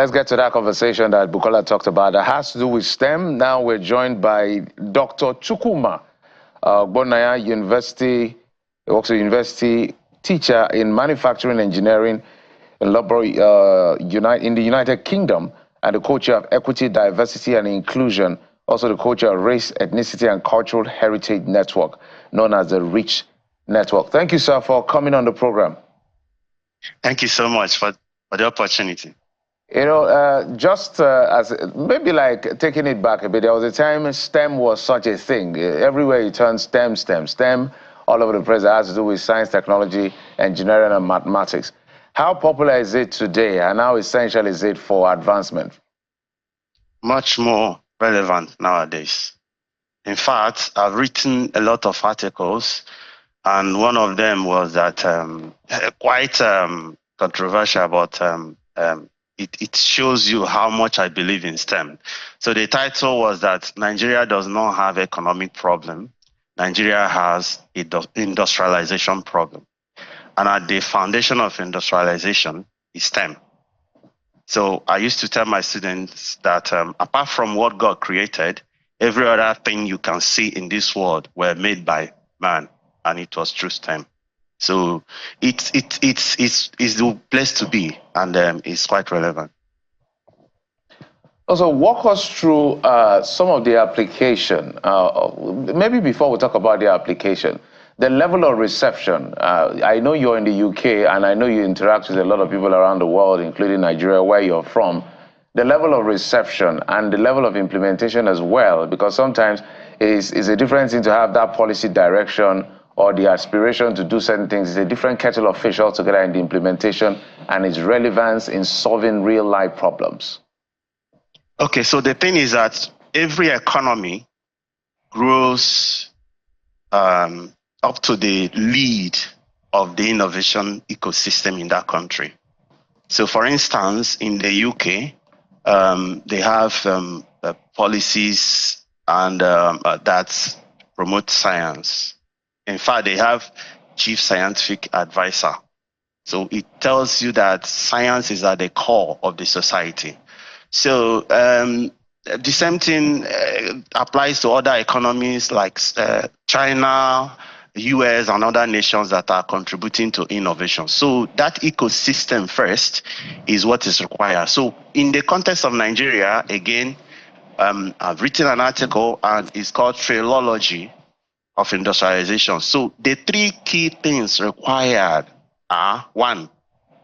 let's get to that conversation that Bukola talked about that has to do with STEM. Now we're joined by Dr. Chukwuma Bonaya, University, also university teacher in manufacturing engineering in in the United Kingdom, and the co-chair of Equity, Diversity and Inclusion, also the co-chair of Race, Ethnicity and Cultural Heritage Network, known as the REACH Network. Thank you, sir, for coming on the program. Thank you so much for the opportunity. You know, just as maybe like taking it back a bit, there was a time STEM was such a thing. Everywhere you turn, STEM, STEM, STEM, all over the place. It has to do with science, technology, engineering, and mathematics. How popular is it today, and how essential is it for advancement? Much more relevant nowadays. In fact, I've written a lot of articles, and one of them was that quite controversial, but it shows you how much I believe in STEM. So the title was that Nigeria does not have economic problem. Nigeria has an industrialization problem. And at the foundation of industrialization is STEM. So I used to tell my students that apart from what God created, every other thing you can see in this world were made by man, and it was through STEM. So it's the place to be, and it's quite relevant. Also, walk us through some of the application. Maybe before we talk about the application, the level of reception. I know you're in the UK, and I know you interact with a lot of people around the world, including Nigeria, where you're from. The level of reception and the level of implementation as well, because sometimes it's a different thing to have that policy direction or the aspiration to do certain things. It's a different kettle of fish altogether in the implementation and its relevance in solving real-life problems. Okay, so the thing is that every economy grows up to the lead of the innovation ecosystem in that country. So, for instance, in the UK, they have policies and that promote science. In fact, they have chief scientific advisor. So it tells you that science is at the core of the society. So the same thing applies to other economies like China, US, and other nations that are contributing to innovation. So that ecosystem first is what is required. So in the context of Nigeria, again, I've written an article, and it's called Trilogy of Industrialization. So the three key things required are: 1,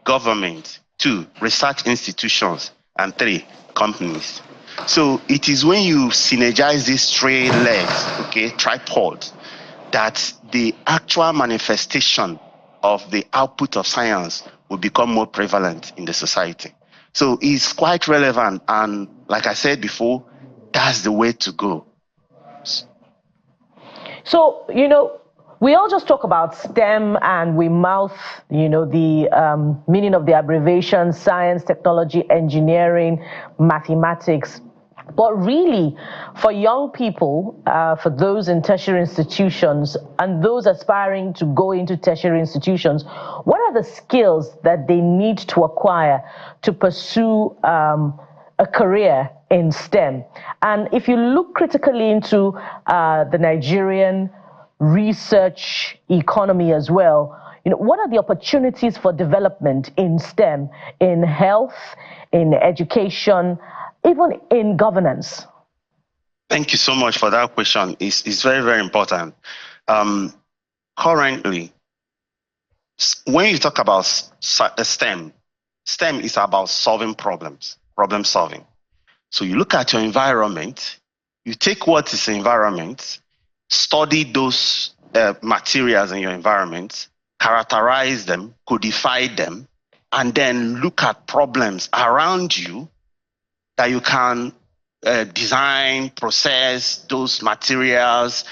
government; 2, research institutions; and 3, companies. So it is when you synergize these 3 legs, okay, tripod, that the actual manifestation of the output of science will become more prevalent in the society. So it's quite relevant, and like I said before, that's the way to go. So, you know, we all just talk about STEM and we mouth, you know, the meaning of the abbreviation: science, technology, engineering, mathematics. But really, for young people, for those in tertiary institutions and those aspiring to go into tertiary institutions, what are the skills that they need to acquire to pursue a career in STEM? And if you look critically into the Nigerian research economy as well, you know, what are the opportunities for development in STEM, in health, in education, even in governance? Thank you so much for that question. It's very, very important. Currently, when you talk about STEM is about solving problems, problem solving. So you look at your environment, you take what is environment, study those materials in your environment, characterize them, codify them, and then look at problems around you that you can design, process those materials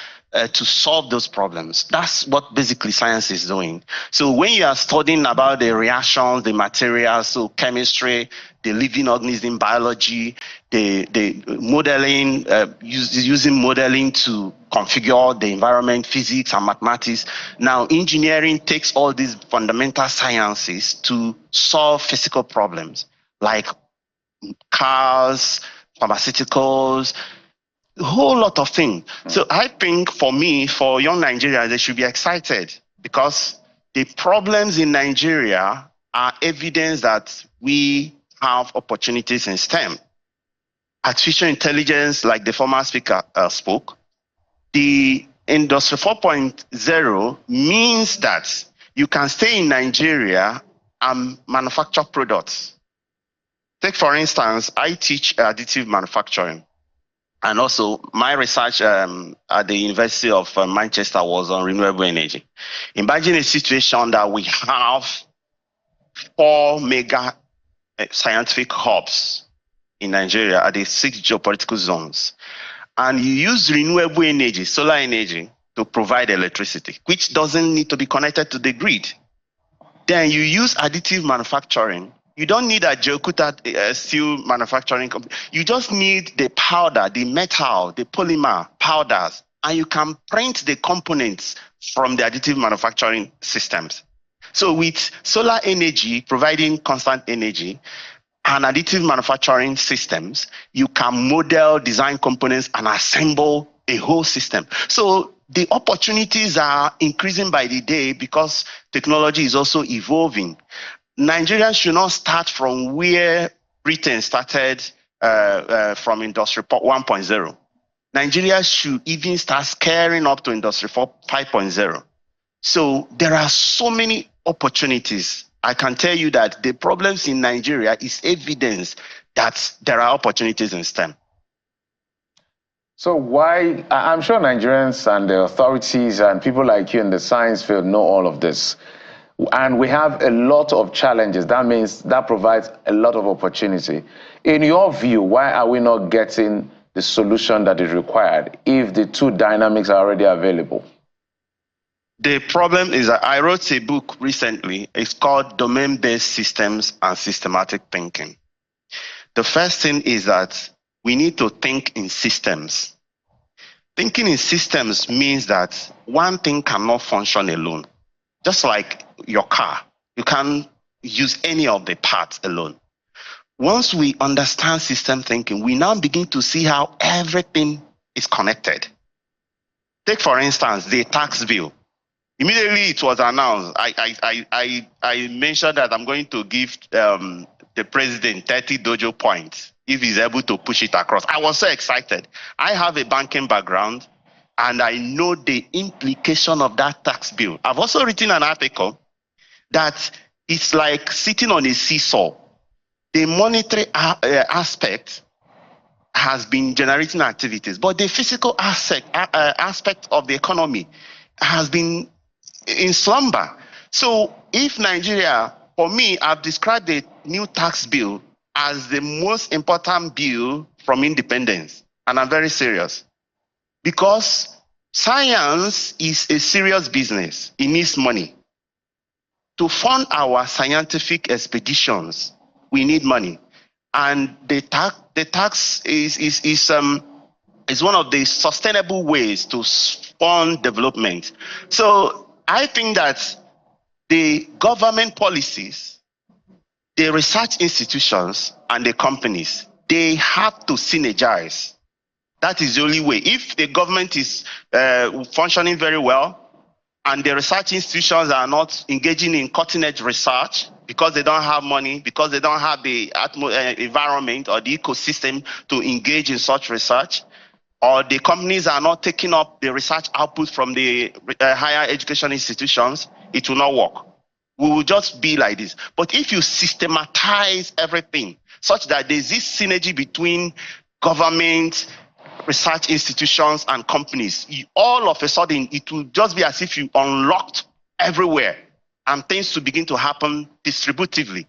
to solve those problems. That's what basically science is doing. So when you are studying about the reactions, the materials, so chemistry, the living organism, biology, the modeling, using modeling to configure the environment, physics and mathematics. Now engineering takes all these fundamental sciences to solve physical problems like cars, pharmaceuticals, a whole lot of things. So I think for me, for young Nigerians, they should be excited because the problems in Nigeria are evidence that we have opportunities in STEM. Artificial intelligence, like the former speaker spoke, the Industry 4.0 means that you can stay in Nigeria and manufacture products. Take, for instance, I teach additive manufacturing. And also, my research at the University of Manchester was on renewable energy. Imagine a situation that we have 4 mega scientific hubs in Nigeria at the 6 geopolitical zones. And you use renewable energy, solar energy, to provide electricity, which doesn't need to be connected to the grid. Then you use additive manufacturing. You don't need a Jokuta steel manufacturing company. You just need the powder, the metal, the polymer powders, and you can print the components from the additive manufacturing systems. So with solar energy providing constant energy and additive manufacturing systems, you can model, design components, and assemble a whole system. So the opportunities are increasing by the day because technology is also evolving. Nigerians should not start from where Britain started from Industry 1.0. Nigeria should even start scaling up to Industry 5.0. So there are so many opportunities. I can tell you that the problems in Nigeria is evidence that there are opportunities in STEM. So why, I'm sure Nigerians and the authorities and people like you in the science field know all of this. And we have a lot of challenges. That means that provides a lot of opportunity. In your view, why are we not getting the solution that is required if the two dynamics are already available? The problem is that I wrote a book recently. It's called Domain-Based Systems and Systematic Thinking. The first thing is that we need to think in systems. Thinking in systems means that one thing cannot function alone. Just like your car, you can't use any of the parts alone. Once we understand system thinking, we now begin to see how everything is connected. Take, for instance, the tax bill. Immediately it was announced, I mentioned that I'm going to give the president 30 dojo points if he's able to push it across. I was so excited. I have a banking background, and I know the implication of that tax bill. I've also written an article that it's like sitting on a seesaw. The monetary aspect has been generating activities, but the physical aspect of the economy has been in slumber. So if Nigeria, for me, I've described the new tax bill as the most important bill from independence, and I'm very serious. Because science is a serious business. It needs money. To fund our scientific expeditions, we need money. And the tax is one of the sustainable ways to fund development. So I think that the government policies, the research institutions, and the companies, they have to synergize. That is the only way. If the government is functioning very well and the research institutions are not engaging in cutting-edge research because they don't have money, because they don't have the environment or the ecosystem to engage in such research, or the companies are not taking up the research output from the higher education institutions, it will not work. We will just be like this. But if you systematize everything such that there's this synergy between government, research institutions, and companies, all of a sudden it will just be as if you unlocked everywhere and things to begin to happen distributively.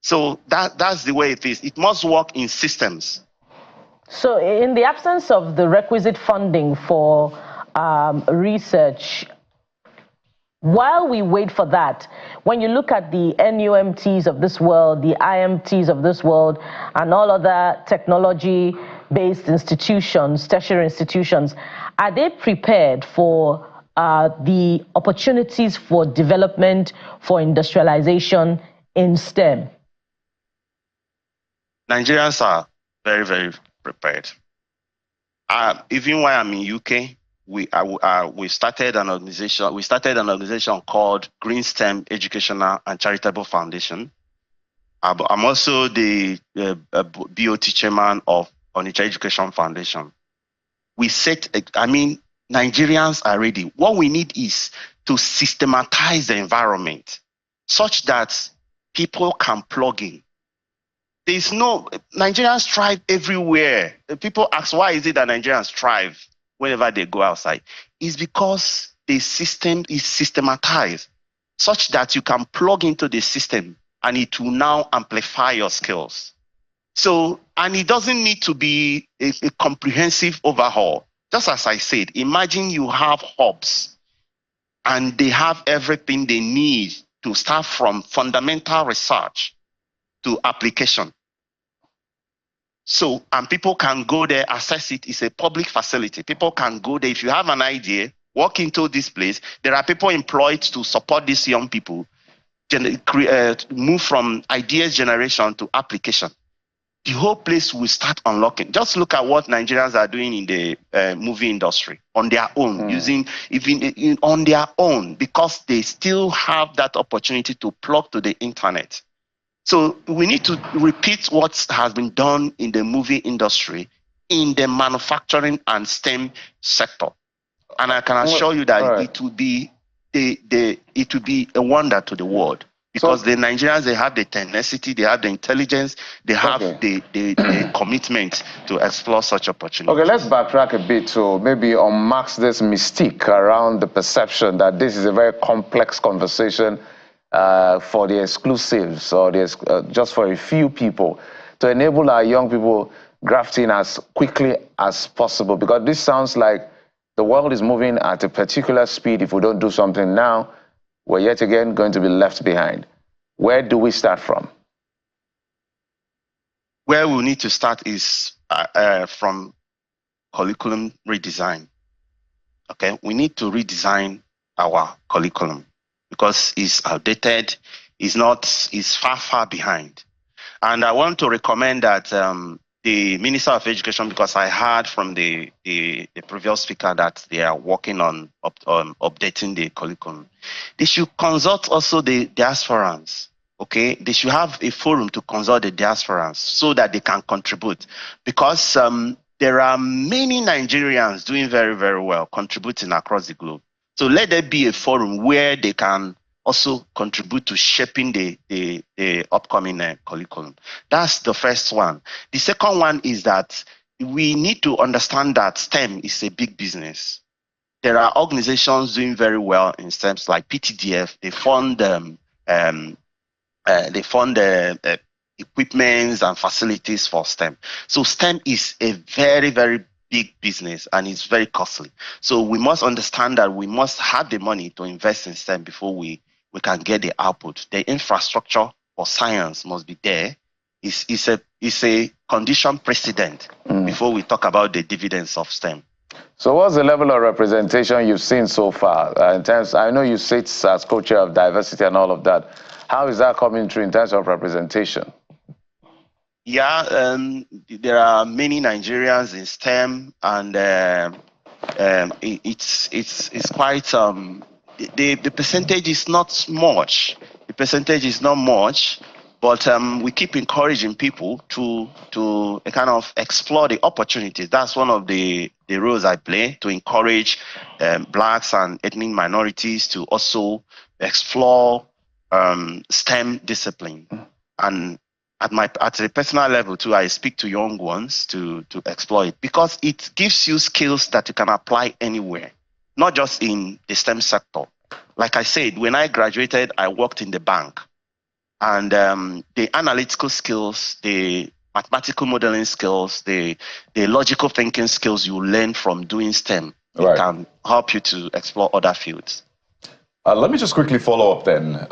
So that's the way it is. It must work in systems. So in the absence of the requisite funding for research, while we wait for that, when you look at the NUMTs of this world, the IMTs of this world, and all other technology-based institutions, tertiary institutions, are they prepared for the opportunities for development, for industrialization in STEM? Nigerians are very, very prepared. Even while I'm in UK, we started an organization. We started an organization called Green STEM Educational and Charitable Foundation. I'm also the BOT chairman of Onitsha Education Foundation. We set, Nigerians are ready. What we need is to systematize the environment such that people can plug in. Nigerians thrive everywhere. People ask, why is it that Nigerians thrive whenever they go outside? It's because the system is systematized such that you can plug into the system and it will now amplify your skills. So, and it doesn't need to be a comprehensive overhaul. Just as I said, imagine you have hubs and they have everything they need to start from fundamental research to application. So, and people can go there, access it. It's a public facility. People can go there. If you have an idea, walk into this place. There are people employed to support these young people, move from ideas generation to application. The whole place will start unlocking. Just look at what Nigerians are doing in the movie industry on their own, on their own, because they still have that opportunity to plug to the internet. So we need to repeat what has been done in the movie industry, in the manufacturing and STEM sector. And I can assure you that it will be a wonder to the world. Because the Nigerians, they have the tenacity, they have the intelligence, they have the commitment to explore such opportunities. Okay, let's backtrack a bit to maybe unmask this mystique around the perception that this is a very complex conversation for the exclusives or just for a few people, to enable our young people graft in as quickly as possible. Because this sounds like the world is moving at a particular speed. If we don't do something now, we're yet again going to be left behind. Where do we start from? Where we need to start is from curriculum redesign. Okay, we need to redesign our curriculum because it's outdated, it's far, far behind. And I want to recommend that the Minister of Education, because I heard from the previous speaker that they are working on updating the curriculum. They should consult also the diasporans, okay? They should have a forum to consult the diasporans so that they can contribute. Because there are many Nigerians doing very, very well, contributing across the globe. So let there be a forum where they can also contribute to shaping the upcoming curriculum. That's the first one. The second one is that we need to understand that STEM is a big business. There are organizations doing very well in STEM, like PTDF. They fund equipments and facilities for STEM. So STEM is a very, very big business and it's very costly. So we must understand that we must have the money to invest in STEM before we can get the output. The infrastructure for science must be there. It's a condition precedent before we talk about the dividends of STEM. So what's the level of representation you've seen so far? In terms, I know you sit as co-chair of diversity and all of that. How is that coming through in terms of representation? Yeah, there are many Nigerians in STEM, and it's quite the percentage is not much. The percentage is not much, but we keep encouraging people to kind of explore the opportunities. That's one of the roles I play, to encourage blacks and ethnic minorities to also explore STEM discipline. And at a personal level too, I speak to young ones to explore it, because it gives you skills that you can apply anywhere, not just in the STEM sector. Like I said, when I graduated, I worked in the bank, and the analytical skills, the mathematical modeling skills, the logical thinking skills you learn from doing STEM, it can help you to explore other fields. Let me just quickly follow up then.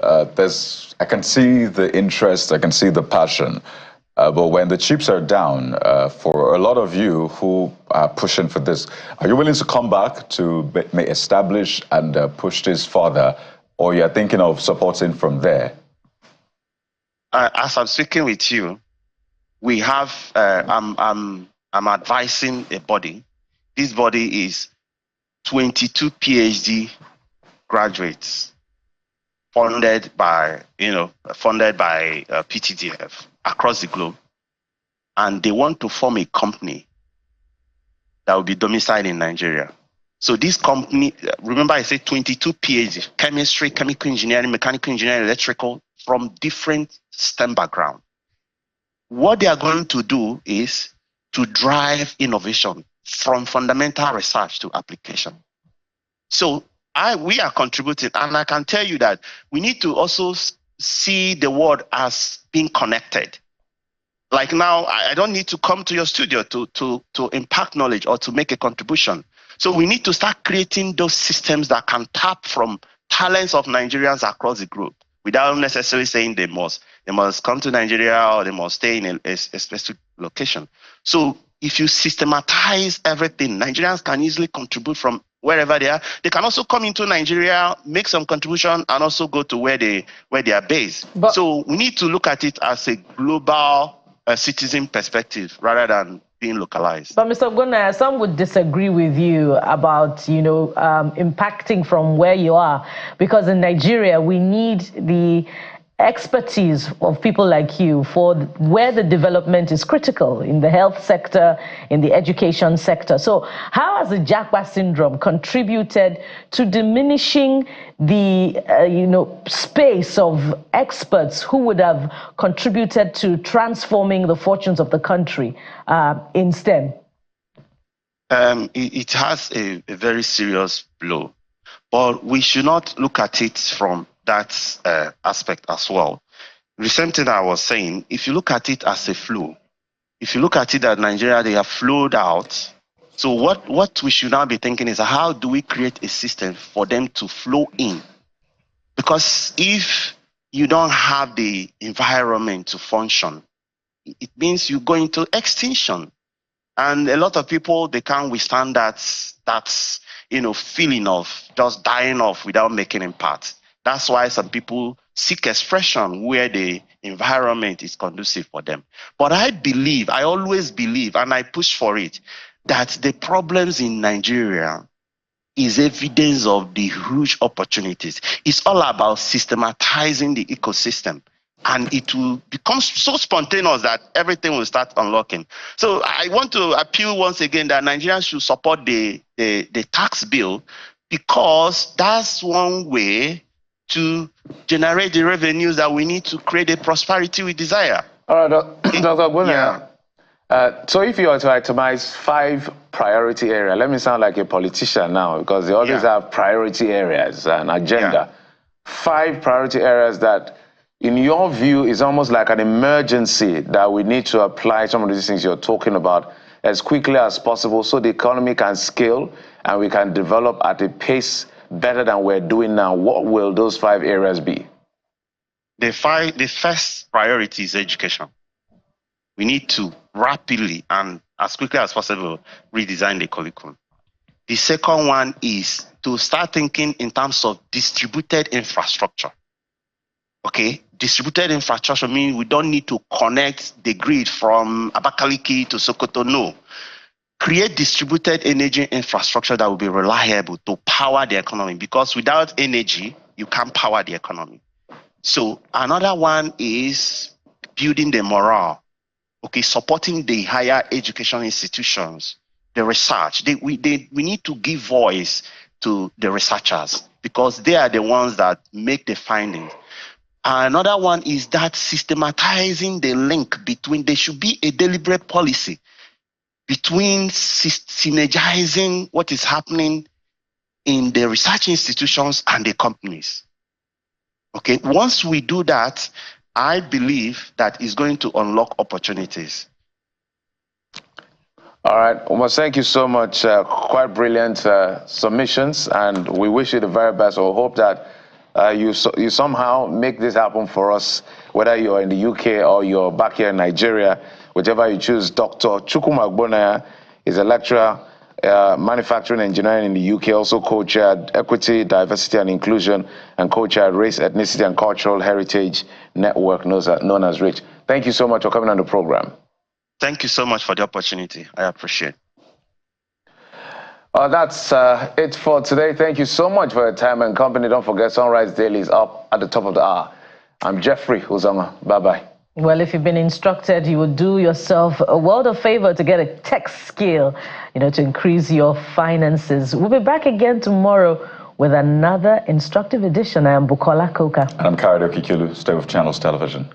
I can see the interest, I can see the passion, but when the chips are down, for a lot of you who are pushing for this, are you willing to come back to establish and push this further, or you're thinking of supporting from there? As I'm speaking with you, we have, I'm advising a body. This body is 22 PhD graduates funded by PTDF across the globe. And they want to form a company that will be domiciled in Nigeria. So this company, remember I said 22 PhD, chemistry, chemical engineering, mechanical engineering, electrical, from different STEM backgrounds. What they are going to do is to drive innovation from fundamental research to application. So we are contributing, and I can tell you that we need to also see the world as being connected. Like now, I don't need to come to your studio to impact knowledge or to make a contribution. So we need to start creating those systems that can tap from talents of Nigerians across the globe without necessarily saying they must come to Nigeria or they must stay in a specific location. So if you systematize everything, Nigerians can easily contribute from wherever they are. They can also come into Nigeria, make some contribution, and also go to where they are based. So we need to look at it as a global citizen perspective rather than being localized. But Mr. Ogbonna, some would disagree with you about, impacting from where you are, because in Nigeria, we need the expertise of people like you for where the development is critical in the health sector, in the education sector. So how has the Japa syndrome contributed to diminishing the space of experts who would have contributed to transforming the fortunes of the country in STEM? It has a very serious blow, but we should not look at it from that aspect as well. The same thing I was saying, if you look at it as a flow, if you look at it that Nigeria, they have flowed out. So what we should now be thinking is, how do we create a system for them to flow in? Because if you don't have the environment to function, it means you go into extinction. And a lot of people, they can't withstand that feeling of just dying off without making impact. That's why some people seek expression where the environment is conducive for them. But I always believe, and I push for it, that the problems in Nigeria is evidence of the huge opportunities. It's all about systematizing the ecosystem. And it will become so spontaneous that everything will start unlocking. So I want to appeal once again that Nigerians should support the tax bill, because that's one way to generate the revenues that we need to create the prosperity we desire. All right, Dr. Ogbonna. Yeah. So if you are to itemize 5 priority areas, let me sound like a politician now, because they always have priority areas and agenda. 5 priority areas that, in your view, is almost like an emergency that we need to apply some of these things you're talking about as quickly as possible so the economy can scale and we can develop at a pace better than we're doing now. What will those 5 areas be? The first priority is education. We need to rapidly and as quickly as possible redesign the curriculum. The second one is to start thinking in terms of distributed infrastructure. Okay, distributed infrastructure means we don't need to connect the grid from Abakaliki to Sokoto. No. Create distributed energy infrastructure that will be reliable to power the economy, because without energy, you can't power the economy. So another one is building the morale. Okay, supporting the higher education institutions, the research. We need to give voice to the researchers, because they are the ones that make the findings. Another one is that systematizing the link between, there should be a deliberate policy between synergizing what is happening in the research institutions and the companies. Okay, once we do that, I believe that is going to unlock opportunities. All right, well, thank you so much. Quite brilliant submissions, and we wish you the very best. Or hope that you somehow make this happen for us, whether you're in the UK or you're back here in Nigeria, whichever you choose. Dr. Chukwuma Ogbonna is a lecturer, manufacturing engineering in the UK, also co-chaired Equity, Diversity and Inclusion, and co-chaired Race, Ethnicity and Cultural Heritage Network, known as RICH. Thank you so much for coming on the program. Thank you so much for the opportunity. I appreciate it. That's it for today. Thank you so much for your time and company. Don't forget, Sunrise Daily is up at the top of the hour. I'm Jeffrey Uzoma. Bye-bye. Well, if you've been instructed, you would do yourself a world of favor to get a tech skill, to increase your finances. We'll be back again tomorrow with another instructive edition. I am Bukola Koka. And I'm Karadoki Kilu. Stay with Channels Television.